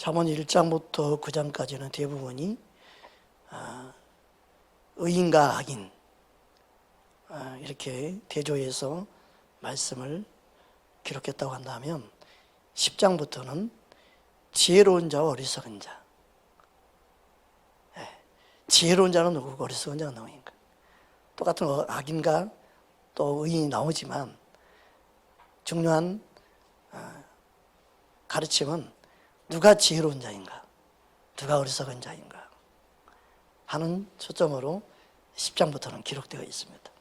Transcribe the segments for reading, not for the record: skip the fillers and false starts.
잠언 1장부터 9장까지는 대부분이 의인과 악인 이렇게 대조해서 말씀을 기록했다고 한다면 10장부터는 지혜로운 자와 어리석은 자. 지혜로운 자는 누구고 어리석은 자는 누구인가? 똑같은 악인과 또 의인이 나오지만 중요한 가르침은 누가 지혜로운 자인가, 누가 어리석은 자인가 하는 초점으로 10장부터는 기록되어 있습니다.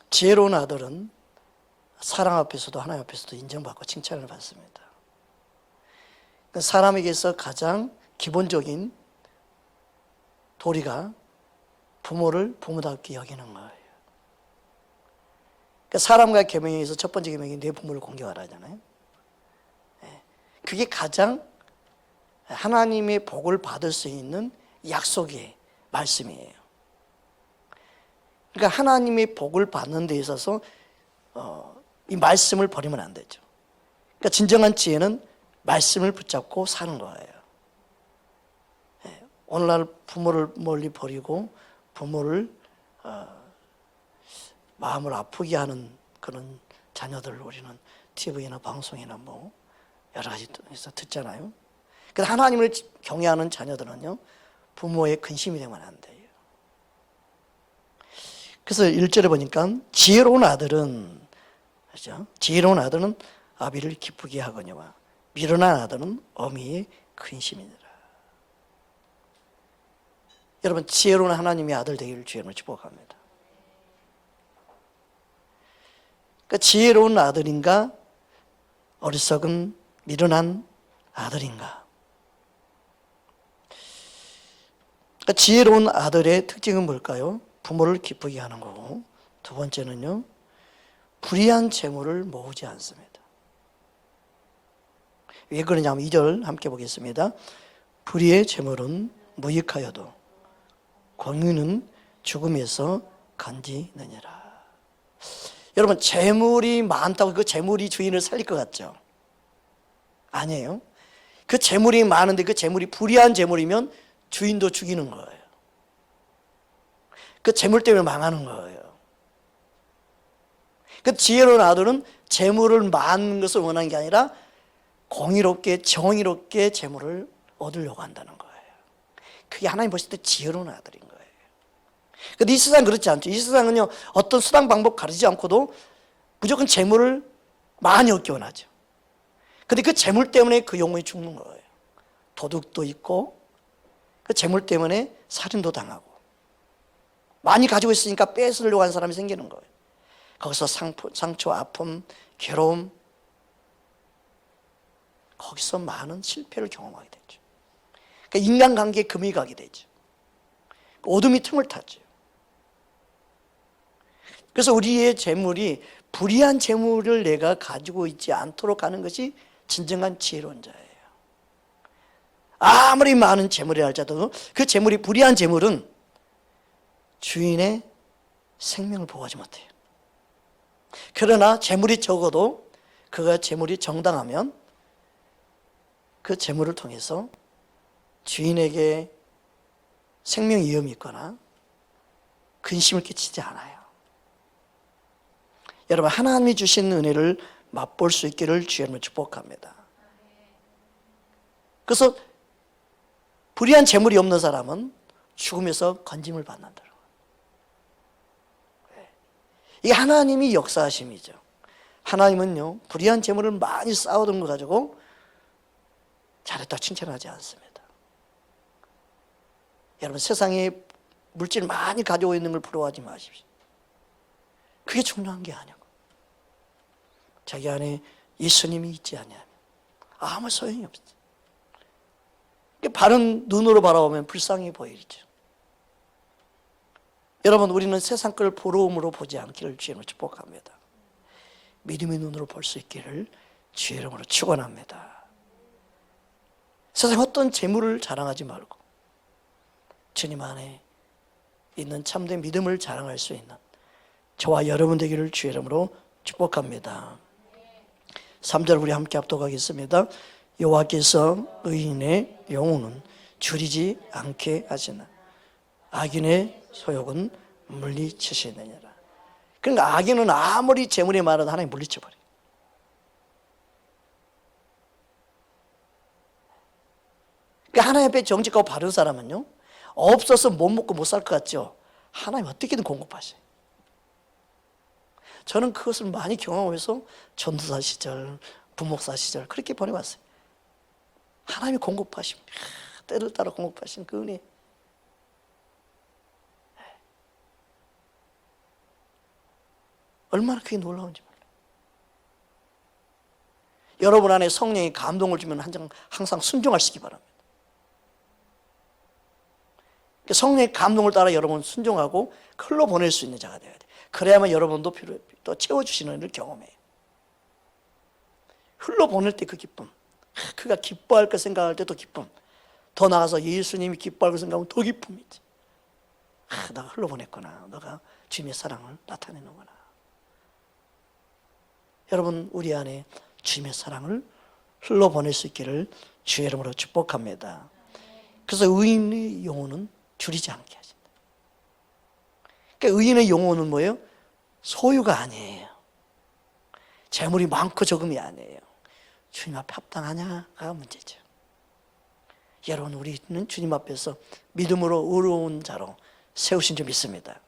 지혜로운 아들은 사랑 앞에서도 하나님 앞에서도 인정받고 칭찬을 받습니다. 사람에게서 가장 기본적인 도리가 부모를 부모답게 여기는 거예요. 사람과 계명에서 첫 번째 계명이 내 부모를 공경하라 하잖아요. 그게 가장 하나님의 복을 받을 수 있는 약속의 말씀이에요. 그러니까 하나님의 복을 받는 데 있어서 이 말씀을 버리면 안 되죠. 그러니까 진정한 지혜는 말씀을 붙잡고 사는 거예요. 오늘날 부모를 멀리 버리고 부모를 마음을 아프게 하는 그런 자녀들을 우리는 TV나 방송이나 뭐 여러 가지에서 듣잖아요. 그래서 하나님을 경외하는 자녀들은요, 부모의 근심이 되면 안 돼요. 그래서 1절에 보니까 지혜로운 아들은, 그렇죠? 지혜로운 아들은 아비를 기쁘게 하거니와 미련한 아들은 어미의 근심이니라. 여러분, 지혜로운 하나님의 아들 되기를 주님을 축복합니다. 그러니까 지혜로운 아들인가, 어리석은 미련한 아들인가. 그러니까 지혜로운 아들의 특징은 뭘까요? 부모를 기쁘게 하는 거고, 두 번째는요, 불의한 재물을 모으지 않습니다. 왜 그러냐면 2절 함께 보겠습니다. 불의의 재물은 무익하여도 공유는 죽음에서 건지느니라. 여러분, 재물이 많다고 그 재물이 주인을 살릴 것 같죠? 아니에요. 그 재물이 많은데 그 재물이 불의한 재물이면 주인도 죽이는 거예요. 그 재물 때문에 망하는 거예요. 그 지혜로운 아들은 재물을 많은 것을 원하는 게 아니라 공의롭게 정의롭게 재물을 얻으려고 한다는 거예요. 그게 하나님 보실 때 지혜로운 아들인 거예요. 근데 이 세상은 그렇지 않죠. 이 세상은요, 어떤 수단 방법 가리지 않고도 무조건 재물을 많이 얻기 원하죠. 근데 그 재물 때문에 그 영혼이 죽는 거예요. 도둑도 있고 그 재물 때문에 살인도 당하고 많이 가지고 있으니까 뺏으려고 하는 사람이 생기는 거예요. 거기서 상처, 아픔, 괴로움, 거기서 많은 실패를 경험하게 되죠. 그러니까 인간관계에 금이 가게 되죠. 어둠이 틈을 타죠. 그래서 우리의 재물이 불의한 재물을 내가 가지고 있지 않도록 하는 것이 진정한 지혜로운 자예요. 아무리 많은 재물이 할지라도 그 재물이 불의한 재물은 주인의 생명을 보호하지 못해요. 그러나 재물이 적어도 그가 재물이 정당하면 그 재물을 통해서 주인에게 생명 위험이 있거나 근심을 끼치지 않아요. 여러분, 하나님이 주신 은혜를 맛볼 수 있기를 주님을 축복합니다. 그래서 불의한 재물이 없는 사람은 죽음에서 건짐을 받는다고. 이게 하나님이 역사하심이죠. 하나님은요, 불의한 재물을 많이 쌓아둔 거 가지고 잘했다 칭찬하지 않습니다. 여러분, 세상에 물질 많이 가지고 있는 걸 부러워하지 마십시오. 그게 중요한 게 아니고 자기 안에 예수님이 있지 않냐면 아무 소용이 없어요. 바른 눈으로 바라보면 불쌍해 보이죠. 여러분, 우리는 세상 걸 부러움으로 보지 않기를 주님을 축복합니다. 믿음의 눈으로 볼 수 있기를 주의 이름으로 축원합니다. 세상 어떤 재물을 자랑하지 말고 주님 안에 있는 참된 믿음을 자랑할 수 있는 저와 여러분 되기를 주의 이름으로 축복합니다. 3절 우리 함께 합독하겠습니다. 여호와께서 의인의 영혼은 줄이지 않게 하시나 악인의 소욕은 물리치시느니라. 그러니까 악인은 아무리 재물이 많아도 하나님 물리쳐버려요. 그러니까 하나님 앞에 정직하고 바른 사람은요, 없어서 못 먹고 못 살 것 같죠? 하나님 어떻게든 공급하셔요. 저는 그것을 많이 경험해서 전도사 시절, 부목사 시절 그렇게 보내왔어요. 하나님이 공급하십니다. 때를 따라 공급하신 그 은혜. 얼마나 그게 놀라운지 몰라요. 여러분 안에 성령이 감동을 주면 항상 순종하시기 바랍니다. 성령의 감동을 따라 여러분 순종하고 흘러보낼 수 있는 자가 되어야 돼요. 그래야만 여러분도 또 채워주시는 일을 경험해요. 흘러보낼 때 그 기쁨, 그가 기뻐할 거 생각할 때도 기쁨, 더 나아가서 예수님이 기뻐할 거 생각하면 더 기쁨이지. 내가 흘러보냈구나. 너가 주님의 사랑을 나타내는구나. 여러분 우리 안에 주님의 사랑을 흘러보낼 수 있기를 주의 이름으로 축복합니다. 그래서 의인의 영혼은 줄이지 않게 하신다. 그러니까 의인의 영혼은 뭐예요? 소유가 아니에요. 재물이 많고 적음이 아니에요. 주님 앞에 합당하냐가 문제죠. 여러분 우리는 주님 앞에서 믿음으로 의로운 자로 세우신 줄 믿습니다.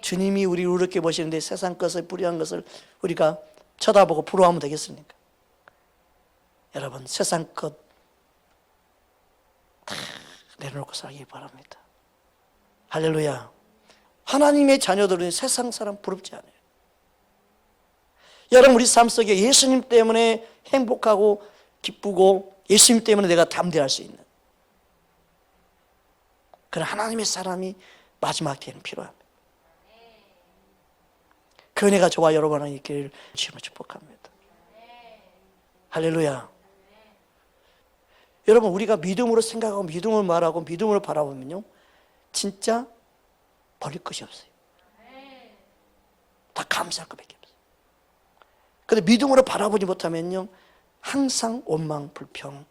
주님이 우리를 의롭게 보시는데 세상 것을 불의한 것을 우리가 쳐다보고 부러워하면 되겠습니까? 여러분 세상 것 다 내려놓고 살기 바랍니다. 할렐루야. 하나님의 자녀들은 세상 사람 부럽지 않아요. 여러분 우리 삶 속에 예수님 때문에 행복하고 기쁘고 예수님 때문에 내가 담대할 수 있는 그런 하나님의 사람이 마지막 때에는 필요합니다. 그 은혜가 저와 여러분 안에 있기를 주님을 축복합니다. 할렐루야. 여러분 우리가 믿음으로 생각하고 믿음으로 말하고 믿음으로 바라보면요 진짜 버릴 것이 없어요. 다 감사할 것밖에 없어요. 그런데 믿음으로 바라보지 못하면요 항상 원망, 불평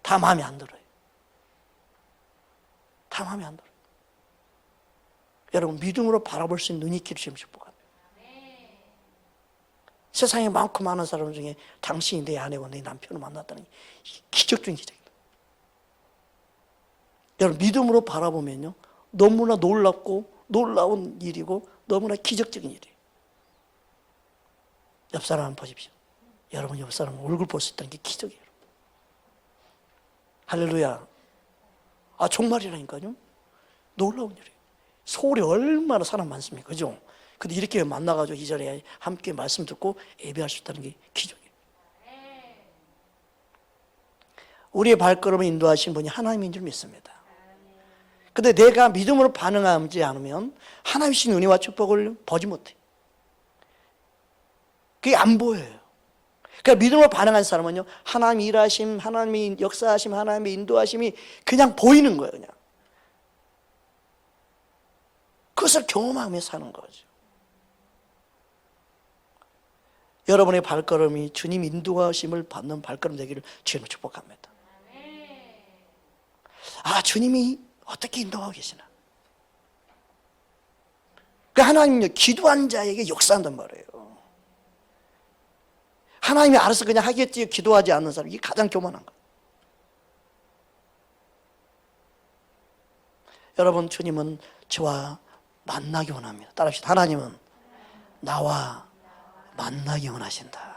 다 마음에 안 들어요. 다 마음에 안 들어요. 여러분 믿음으로 바라볼 수 있는 눈이 있기를 주님 축복합니다. 세상에 많고 많은 사람 중에 당신이 내 아내고 내 남편을 만났다는 게 기적 중인 기적입니다. 여러분 믿음으로 바라보면요 너무나 놀랍고 놀라운 일이고 너무나 기적적인 일이에요. 옆 사람 한번 보십시오. 여러분 옆 사람 얼굴 볼 수 있다는 게 기적이에요. 할렐루야. 정말이라니까요. 놀라운 일이에요. 서울에 얼마나 사람 많습니까? 그죠? 근데 이렇게 만나가지고 이 자리에 함께 말씀 듣고 예배할 수 있다는 게 기적이에요. 우리의 발걸음을 인도하신 분이 하나님인 줄 믿습니다. 근데 내가 믿음으로 반응하지 않으면 하나님 주신 은혜와 축복을 보지 못해. 그게 안 보여요. 그러니까 믿음으로 반응한 사람은요 하나님의 일하심, 하나님의 역사하심, 하나님의 인도하심이 그냥 보이는 거예요. 그냥 그것을 경험하며 사는 거죠. 여러분의 발걸음이 주님 인도하심을 받는 발걸음 되기를 주님을 축복합니다. 주님이 어떻게 인도하고 계시나? 하나님은요 기도한 자에게 역사한단 말이에요. 하나님이 알아서 그냥 하겠지 기도하지 않는 사람, 이게 가장 교만한 거예요. 여러분 주님은 저와 만나기 원합니다. 따라합시다. 하나님은 나와 만나기 원하신다.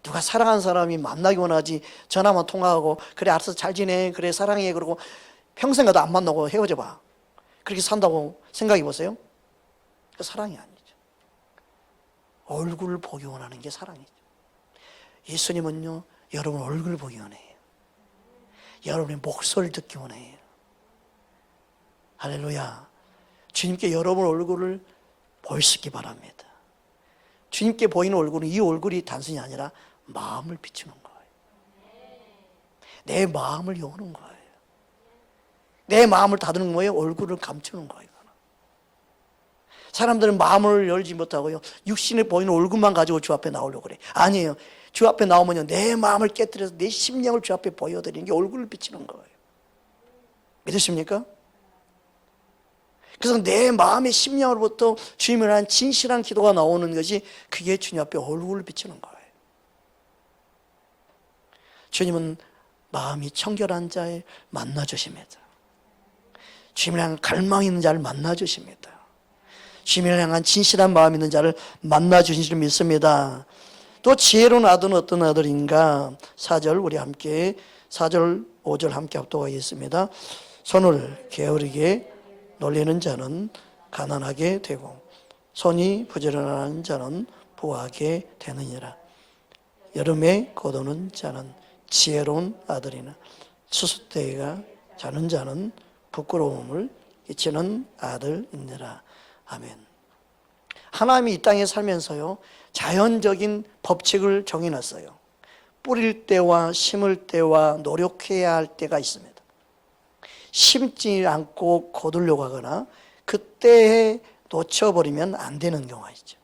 누가 사랑하는 사람이 만나기 원하지 전화만 통화하고 그래 알았어 잘 지내 그래 사랑해 그러고 평생 가도 안 만나고 헤어져 봐. 그렇게 산다고 생각해 보세요. 그 사랑이 아니죠. 얼굴을 보기 원하는 게 사랑이죠. 예수님은요 여러분 얼굴을 보기 원해요. 여러분의 목소리를 듣기 원해요. 할렐루야. 주님께 여러분 얼굴을 볼 수 있기 바랍니다. 주님께 보이는 얼굴은 이 얼굴이 단순히 아니라 마음을 비추는 거예요. 내 마음을 여는 거예요. 내 마음을 닫는 거예요. 얼굴을 감추는 거예요. 사람들은 마음을 열지 못하고요 육신에 보이는 얼굴만 가지고 주 앞에 나오려고 그래. 아니에요. 주 앞에 나오면요, 내 마음을 깨뜨려서 내 심령을 주 앞에 보여드리는 게 얼굴을 비치는 거예요. 믿으십니까? 그래서 내 마음의 심령으로부터 주님을 향한 진실한 기도가 나오는 것이, 그게 주님 앞에 얼굴을 비치는 거예요. 주님은 마음이 청결한 자를 만나주십니다. 주님을 향한 갈망 있는 자를 만나주십니다. 주님을 향한 진실한 마음 있는 자를 만나주신 줄 믿습니다. 또 지혜로운 아들은 어떤 아들인가? 4절 우리 함께 4절 5절 함께 합독하겠습니다. 손을 게으르게 놀리는 자는 가난하게 되고 손이 부지런한 자는 부하게 되느니라. 여름에 거두는 자는 지혜로운 아들이나 수수대가 자는 자는 부끄러움을 끼치는 아들이니라. 아멘. 하나님이 이 땅에 살면서요, 자연적인 법칙을 정해놨어요. 뿌릴 때와 심을 때와 노력해야 할 때가 있습니다. 심지 않고 거두려고 하거나 그때에 놓쳐버리면 안 되는 경우가 있죠.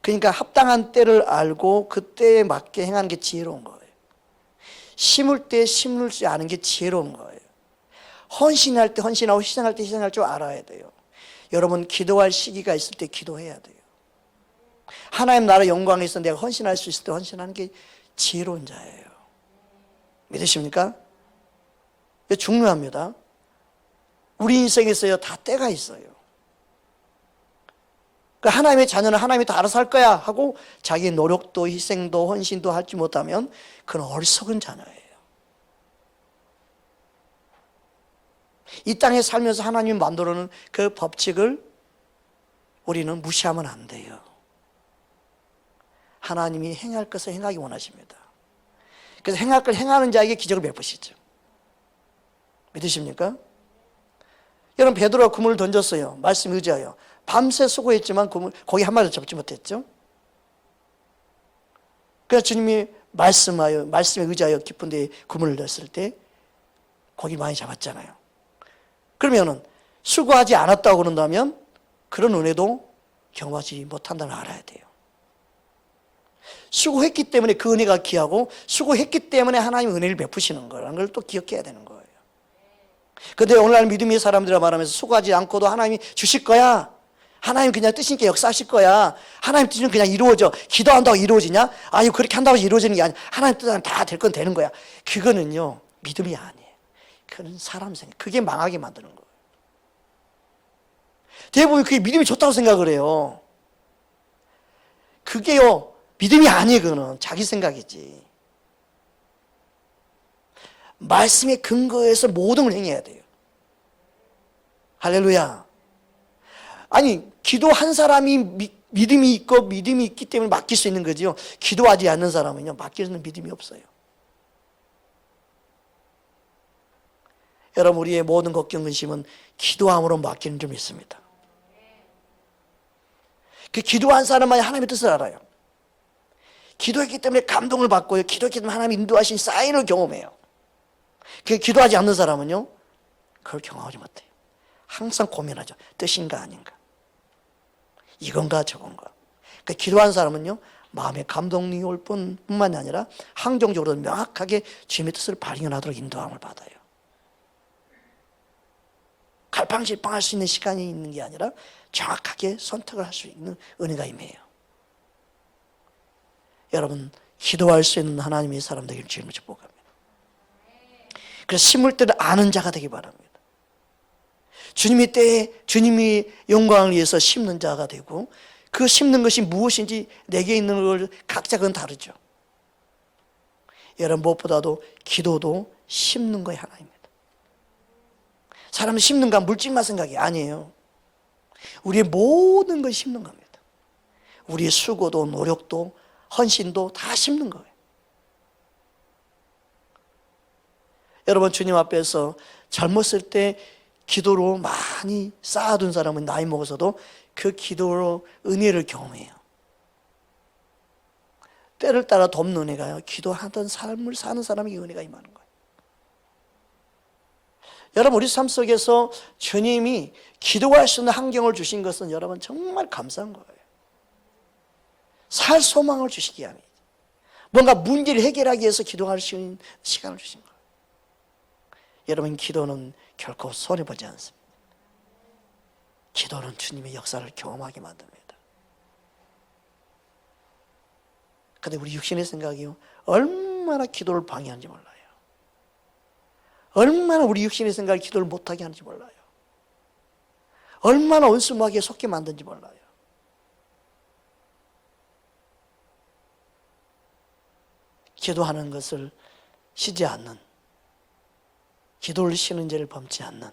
그러니까 합당한 때를 알고 그때에 맞게 행하는 게 지혜로운 거예요. 심을 때 심을지 않은 게 지혜로운 거예요. 헌신할 때 헌신하고 희생할 때 희생할 줄 알아야 돼요. 여러분, 기도할 시기가 있을 때 기도해야 돼요. 하나님 나라 영광에 있어 내가 헌신할 수 있을 때 헌신하는 게 지혜로운 자예요. 믿으십니까? 이게 중요합니다. 우리 인생에서요, 다 때가 있어요. 그러니까 하나님의 자녀는 하나님이 다 알아서 할 거야 하고 자기 노력도 희생도 헌신도 하지 못하면 그건 어리석은 자녀예요. 이 땅에 살면서 하나님이 만들어 놓은 그 법칙을 우리는 무시하면 안 돼요. 하나님이 행할 것을 행하기 원하십니다. 그래서 행할 걸 행하는 자에게 기적을 베푸시죠. 믿으십니까? 여러분, 베드로가 그물을 던졌어요. 말씀 의지하여. 밤새 수고했지만 고기 한 마리도 잡지 못했죠. 그래서 주님이 말씀에 의지하여 깊은 데에 그물을 넣었을 때 고기 많이 잡았잖아요. 그러면은 수고하지 않았다고 그런다면 그런 은혜도 경험하지 못한다는 걸 알아야 돼요. 수고했기 때문에 그 은혜가 귀하고 수고했기 때문에 하나님 은혜를 베푸시는 거라는 걸 또 기억해야 되는 거예요. 그런데 오늘날 믿음의 사람들이 말하면서 수고하지 않고도 하나님이 주실 거야. 하나님 그냥 뜻이니까 역사하실 거야. 하나님 뜻은 그냥 이루어져. 기도한다고 이루어지냐? 아유, 그렇게 한다고 이루어지는 게 아니야. 하나님 뜻은 다 될 건 되는 거야. 그거는요, 믿음이 아니에요. 그건 사람 생각. 그게 망하게 만드는 거예요. 대부분 그게 믿음이 좋다고 생각을 해요. 그게요, 믿음이 아니에요. 그거는 자기 생각이지. 말씀에 근거해서 모든 걸 행해야 돼요. 할렐루야. 아니, 기도한 사람이 믿음이 있고 믿음이 있기 때문에 맡길 수 있는 거지요. 기도하지 않는 사람은요, 맡길 수 있는 믿음이 없어요. 여러분, 우리의 모든 걱정 근심은 기도함으로 맡기는 줄 믿습니다. 그 기도한 사람만이 하나님의 뜻을 알아요. 기도했기 때문에 감동을 받고요, 기도했기 때문에 하나님이 인도하신 사인을 경험해요. 그 기도하지 않는 사람은요, 그걸 경험하지 못해요. 항상 고민하죠. 뜻인가 아닌가, 이건가 저건가. 그 기도한 사람은요, 마음에 감동이 올 뿐만이 아니라 항정적으로 명확하게 주님의 뜻을 발견하도록 인도함을 받아요. 갈팡질팡할 수 있는 시간이 있는 게 아니라 정확하게 선택을 할 수 있는 은혜가 임해요. 여러분, 기도할 수 있는 하나님의 사람 되기를 주님을 축복합니다. 그래서 심을 때를 아는 자가 되기 바랍니다. 주님의 때에 주님이 영광을 위해서 심는 자가 되고, 그 심는 것이 무엇인지 내게 있는 걸 각자 그건 다르죠. 여러분, 무엇보다도 기도도 심는 거에 하나입니다. 사람은 심는가 물질만 생각이 아니에요. 우리의 모든 걸 심는 겁니다. 우리의 수고도 노력도 헌신도 다 심는 거예요. 여러분, 주님 앞에서 젊었을 때 기도로 많이 쌓아둔 사람은 나이 먹어서도 그 기도로 은혜를 경험해요. 때를 따라 돕는 은혜가요, 기도하던 삶을 사는 사람에게 은혜가 임하는 거예요. 여러분, 우리 삶 속에서 주님이 기도할 수 있는 환경을 주신 것은 여러분 정말 감사한 거예요. 살 소망을 주시기 위함이죠. 뭔가 문제를 해결하기 위해서 기도할 수 있는 시간을 주신 거예요. 여러분, 기도는 결코 손해보지 않습니다. 기도는 주님의 역사를 경험하게 만듭니다. 근데 우리 육신의 생각이요, 얼마나 기도를 방해하는지 몰라요. 얼마나 우리 육신의 생각을 기도를 못하게 하는지 몰라요. 얼마나 원수마귀에 속게 만드는지 몰라요. 기도하는 것을 쉬지 않는, 기도를 쉬는 죄를 범치 않는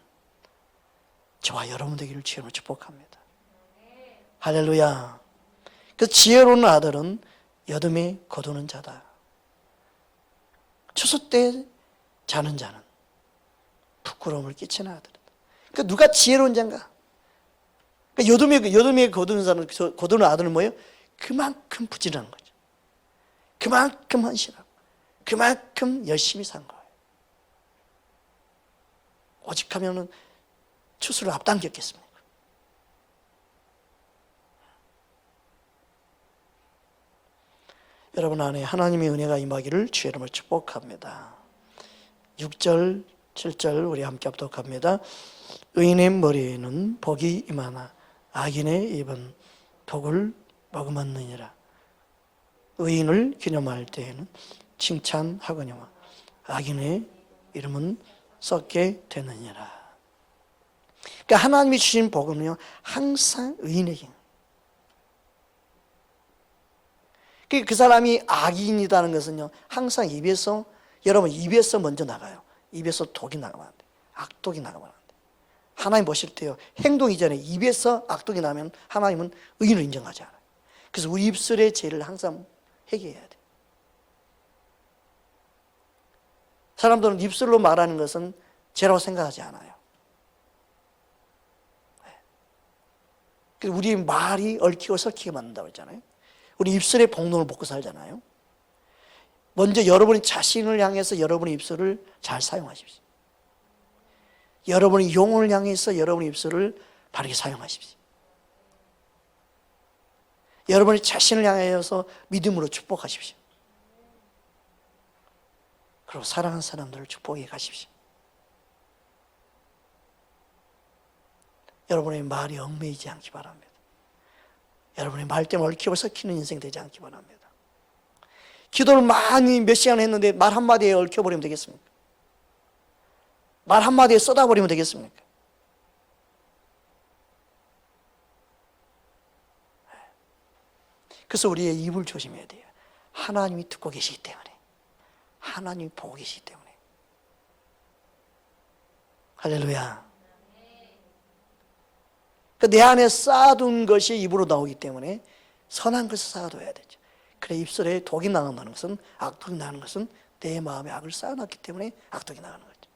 저와 여러분 되기를 주님으로 축복합니다. 할렐루야. 그 지혜로운 아들은 여름에 거두는 자다. 추수 때 자는 자는 부끄러움을 끼치는 아들이다. 그러니까 누가 지혜로운 자인가? 그러니까 여름에 거두는 사람, 거두는 아들은 뭐예요? 그만큼 부지런한 거죠. 그만큼 헌신하고, 그만큼 열심히 산 거예요. 오직 하면은 추수를 앞당겼겠습니까? 여러분 안에 하나님의 은혜가 임하기를 주의 이름으로 축복합니다. 6절, 7절 우리 함께 합독합니다. 의인의 머리에는 복이 임하나 악인의 입은 독을 머금었느니라. 의인을 기념할 때에는 칭찬하거니와 악인의 이름은 썩게 되느니라. 그러니까 하나님이 주신 복은요, 항상 의인에게. 그 사람이 악인이라는 것은요, 항상 입에서, 여러분 입에서 먼저 나가요. 입에서 독이 나가면 안 돼. 악독이 나가면 안 돼. 하나님 보실 때요, 행동 이전에 입에서 악독이 나면 하나님은 의인을 인정하지 않아요. 그래서 우리 입술의 죄를 항상 회개해야 돼. 사람들은 입술로 말하는 것은 죄라고 생각하지 않아요. 그래서 우리 말이 얽히고 설키게 만든다고 했잖아요. 우리 입술에 복론을 먹고 살잖아요. 먼저 여러분이 자신을 향해서 여러분의 입술을 잘 사용하십시오. 여러분의 영혼을 향해서 여러분의 입술을 바르게 사용하십시오. 여러분이 자신을 향해서 믿음으로 축복하십시오. 그리고 사랑하는 사람들을 축복해 가십시오. 여러분의 말이 얽매이지 않기 바랍니다. 여러분의 말 때문에 얽히고 섞이는 인생 되지 않기 바랍니다. 기도를 많이 몇 시간 했는데 말 한마디에 얽혀버리면 되겠습니까? 말 한마디에 쏟아버리면 되겠습니까? 그래서 우리의 입을 조심해야 돼요. 하나님이 듣고 계시기 때문에, 하나님이 보고 계시기 때문에. 할렐루야. 내 안에 쌓아둔 것이 입으로 나오기 때문에 선한 것을 쌓아둬야 되죠. 그래, 입술에 독이 나간다는 것은, 악독이 나는 것은 내 마음에 악을 쌓아놨기 때문에 악독이 나가는 거죠.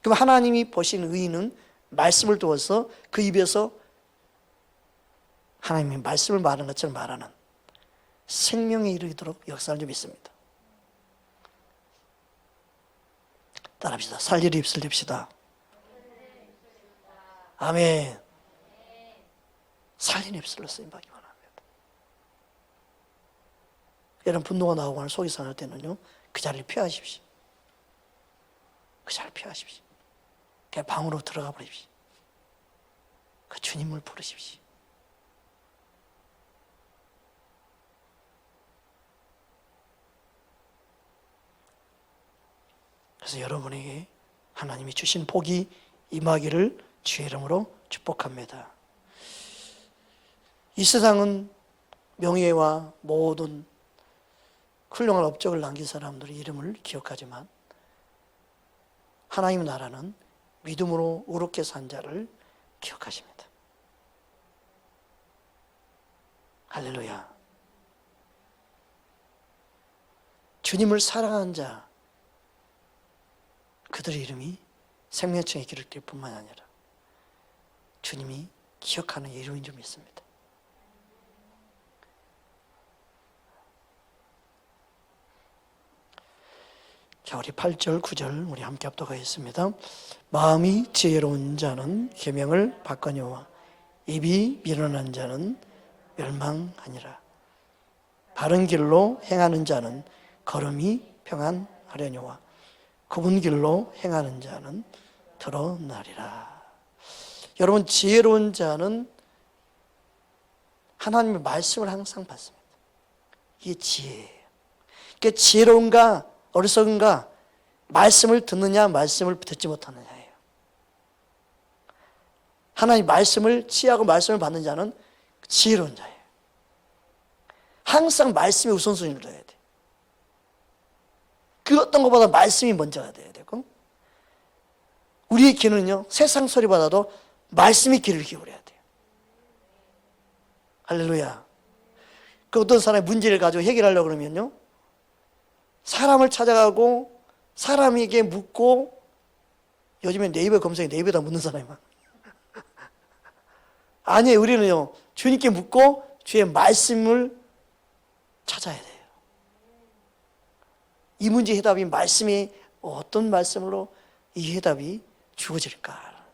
그럼 하나님이 보신 의인은 말씀을 두어서 그 입에서 하나님의 말씀을 말하는 것처럼 말하는 생명에 이르도록 역사를 좀 있습니다. 따라합시다. 살리리 입술 냅시다. 아멘. 살린 입술로 쓰임받기 원합니다. 여러분 분노가 나오거나 속이 상할 때는요, 그 자리를 피하십시오. 그 자리를 피하십시오. 그냥 방으로 들어가 버리십시오. 그 주님을 부르십시오. 그래서 여러분에게 하나님이 주신 복이 임하기를 주의 이름으로 축복합니다. 이 세상은 명예와 모든 훌륭한 업적을 남긴 사람들의 이름을 기억하지만 하나님 나라는 믿음으로 의롭게 산 자를 기억하십니다. 할렐루야. 주님을 사랑한 자, 그들의 이름이 생명책에 기록될 뿐만 아니라 주님이 기억하는 이름인 줄 믿습니다. 자, 우리 8절, 9절 우리 함께 합독하겠습니다. 마음이 지혜로운 자는 계명을 받거니와 입이 미련한 자는 멸망하니라. 바른 길로 행하는 자는 걸음이 평안하려니와 굽은 길로 행하는 자는 드러나리라. 여러분, 지혜로운 자는 하나님의 말씀을 항상 받습니다. 이게 지혜예요. 그러니까 지혜로운가 어리석은가, 말씀을 듣느냐 말씀을 듣지 못하느냐예요. 하나님 말씀을 지혜하고 말씀을 받는 자는 지혜로운 자예요. 항상 말씀이 우선순위를 둬야 돼. 그 어떤 것보다 말씀이 먼저가 돼야 되고, 우리의 귀는요 세상 소리보다도 말씀의 귀를 기울여야 돼요. 할렐루야. 그 어떤 사람이 문제를 가지고 해결하려고 그러면요, 사람을 찾아가고 사람에게 묻고, 요즘에 네이버 검색에 네이버에다 묻는 사람이 많아요. 아니에요. 우리는요 주님께 묻고 주의 말씀을 찾아야 돼요. 이 문제 해답이 말씀이 어떤 말씀으로 이 해답이 주어질까?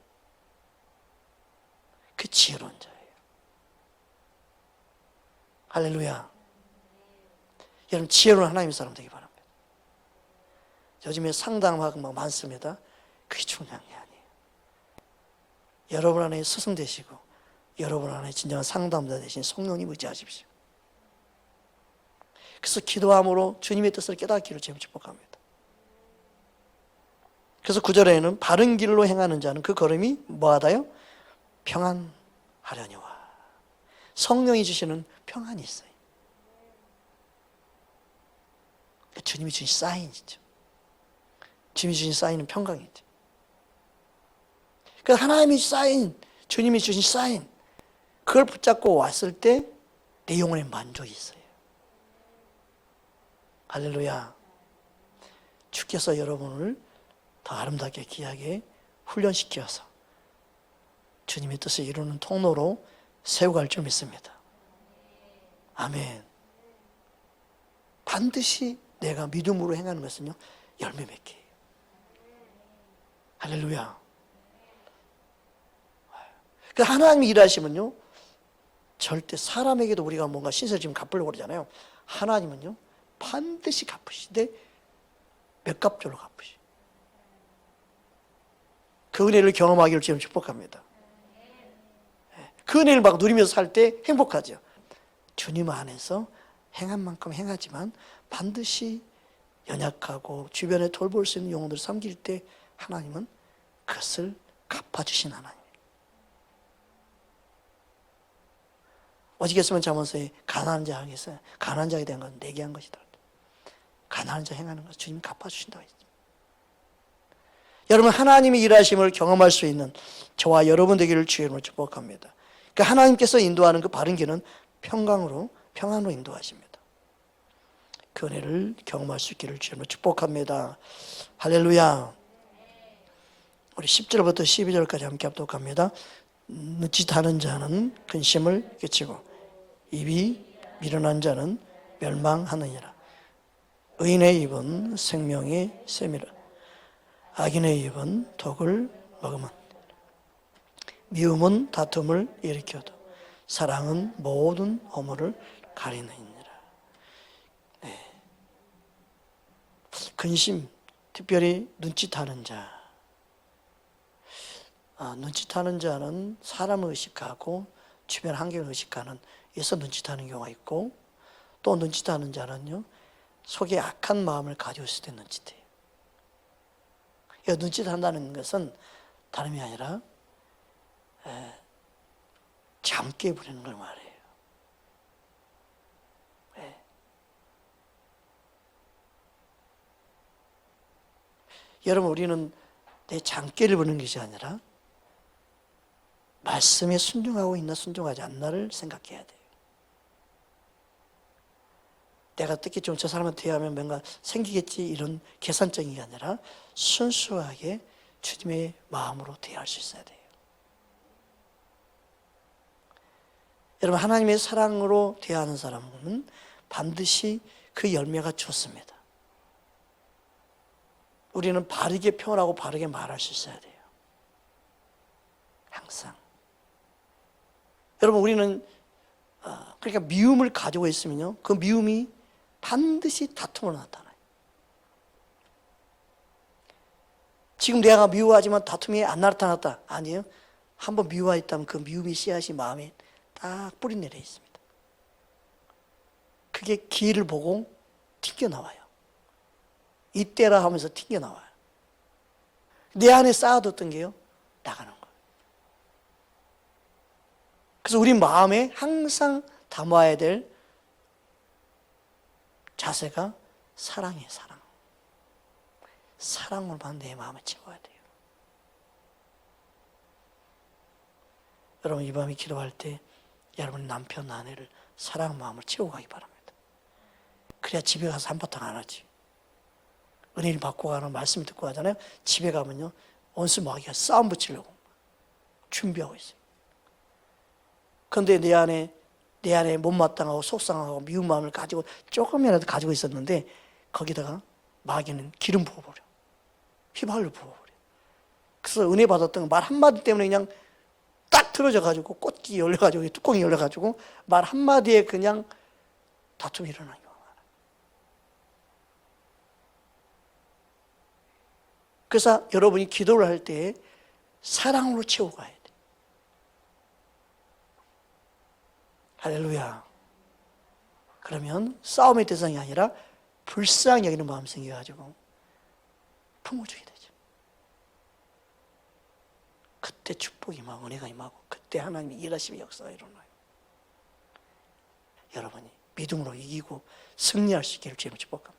그 지혜로운 자예요. 할렐루야. 여러분, 지혜로운 하나님의 사람 되기 바랍니다. 요즘에 상담하고 막 많습니다. 그게 중요한 게 아니에요. 여러분 안에 스승 되시고 여러분 안에 진정한 상담자 되신 성령님 의지하십시오. 그래서 기도함으로 주님의 뜻을 깨닫기를 제일 축복합니다. 그래서 9절에는 바른 길로 행하는 자는 그 걸음이 뭐하다요? 평안하려니와. 성령이 주시는 평안이 있어요. 주님이 주신 사인이죠. 주님이 주신 사인은 평강이죠. 그래서 하나님이 사인, 주님이 주신 사인, 그걸 붙잡고 왔을 때 내 영혼에 만족이 있어요. 할렐루야. 주께서 여러분을 더 아름답게 귀하게 훈련시켜서 주님의 뜻을 이루는 통로로 세워갈 줄 믿습니다. 아멘. 반드시 내가 믿음으로 행하는 것은요 열매 맺기. 할렐루야. 하나님이 일하시면요 절대 사람에게도 우리가 뭔가 신세를 지금 갚으려고 그러잖아요. 하나님은요 반드시 갚으시되 몇 값절로 갚으시. 그 은혜를 경험하기를 지금 축복합니다. 그 은혜를 막 누리면서 살 때 행복하죠. 주님 안에서 행한 만큼 행하지만 반드시 연약하고 주변에 돌볼 수 있는 영혼들을 섬길 때 하나님은 그것을 갚아주신 하나님. 오직했으면 잠언서에 가난한 자 향해서 가난한 자에 대한 건 내게 한 것이다. 가난한 자 행하는 것을 주님이 갚아주신다고 했죠. 여러분, 하나님의 일하심을 경험할 수 있는 저와 여러분 되기를 주의 이름으로 축복합니다. 그러니까 하나님께서 인도하는 그 바른 길은 평강으로 평안으로 인도하십니다. 그 은혜를 경험할 수 있기를 주의 이름으로 축복합니다. 할렐루야. 우리 10절부터 12절까지 함께 합독합니다. 느짓하는 자는 근심을 끼치고 입이 미련한 자는 멸망하느니라. 의인의 입은 생명의 샘이라. 악인의 입은 독을 먹으면 미움은 다툼을 일으켜도 사랑은 모든 허물을 가리느니라. 네. 근심, 특별히 눈짓하는 자. 눈짓하는 자는 사람을 의식하고 주변 환경을 의식하는 에서 눈짓하는 경우가 있고, 또 눈짓하는 자는요 속에 악한 마음을 가지고 있을 때 눈짓해요. 눈짓한다는 것은 다름이 아니라 잠깨 부리는 걸 말해요. 여러분, 우리는 내 잠깨를 부리는 것이 아니라 말씀에 순종하고 있나 순종하지 않나를 생각해야 돼요. 내가 듣기 좀 저 사람한테 대하면 뭔가 생기겠지 이런 계산적인 게 아니라 순수하게 주님의 마음으로 대할 수 있어야 돼요. 여러분, 하나님의 사랑으로 대하는 사람은 반드시 그 열매가 좋습니다. 우리는 바르게 표현하고 바르게 말할 수 있어야 돼요. 항상. 여러분, 우리는 그러니까 미움을 가지고 있으면요, 그 미움이 반드시 다툼으로 나타나요. 지금 내가 미워하지만 다툼이 안 나타났다. 아니에요. 한번 미워했다면 그 미움의 씨앗이 마음에 딱 뿌리 내려 있습니다. 그게 기회를 보고 튕겨나와요. 이때라 하면서 튕겨나와요. 내 안에 쌓아뒀던 게요, 나가는 거예요. 그래서 우리 마음에 항상 담아야 될 자세가 사랑이에요, 사랑. 사랑으로만 내 마음을 채워야 돼요. 여러분, 이 밤에 기도할 때 여러분 남편, 아내를 사랑 마음을 채우고 가기 바랍니다. 그래야 집에 가서 한바탕 안 하지. 은혜를 받고 가는 말씀 듣고 하잖아요. 집에 가면요, 원수 마귀가 싸움 붙이려고 준비하고 있어요. 그런데 내 안에 못마땅하고 속상하고 미운 마음을 가지고 조금이라도 가지고 있었는데 거기다가 마귀는 기름 부어버려. 휘발유 부어버려. 그래서 은혜 받았던 말 한마디 때문에 그냥 딱 틀어져가지고 꽃기 열려가지고 뚜껑이 열려가지고 말 한마디에 그냥 다툼이 일어나는 거예요. 그래서 여러분이 기도를 할 때 사랑으로 채우고 가야 돼요. 할렐루야. 그러면 싸움의 대상이 아니라 불쌍히 여기는 마음이 생겨가지고 품어주게 되죠. 그때 축복이 임하고 은혜가 임하고 그때 하나님이 일하심의 역사가 일어나요. 여러분이 믿음으로 이기고 승리할 수 있기를 주님을 축복합니다.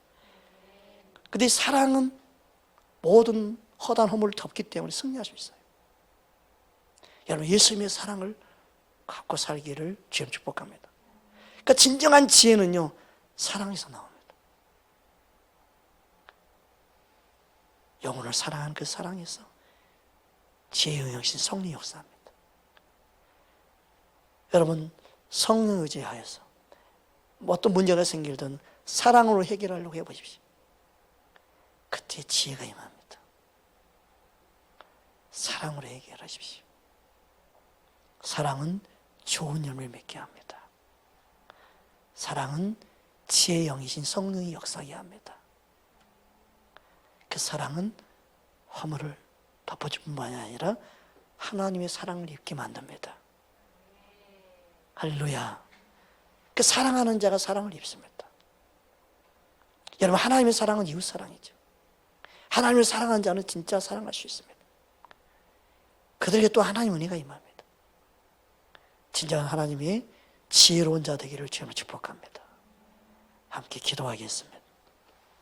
근데 사랑은 모든 허단 허물을 덮기 때문에 승리할 수 있어요. 여러분, 예수님의 사랑을 갖고 살기를 주님 축복합니다. 그러니까 진정한 지혜는요, 사랑에서 나옵니다. 영혼을 사랑하는 그 사랑에서 지혜의 영이신 성령이 역사합니다. 여러분, 성령 의지하여서 어떤 문제가 생길든 사랑으로 해결하려고 해보십시오. 그때 지혜가 임합니다. 사랑으로 해결하십시오. 사랑은 좋은 열매를 맺게 합니다. 사랑은 지혜의 영이신 성령이 역사하게 합니다. 그 사랑은 허물을 덮어줄 뿐만이 아니라 하나님의 사랑을 입게 만듭니다. 할렐루야. 그 사랑하는 자가 사랑을 입습니다. 여러분, 하나님의 사랑은 이웃 사랑이죠. 하나님을 사랑하는 자는 진짜 사랑할 수 있습니다. 그들에게 또 하나님의 은혜가 임합니다. 진정한 하나님의 지혜로운 자 되기를 주님을 축복합니다. 함께 기도하겠습니다.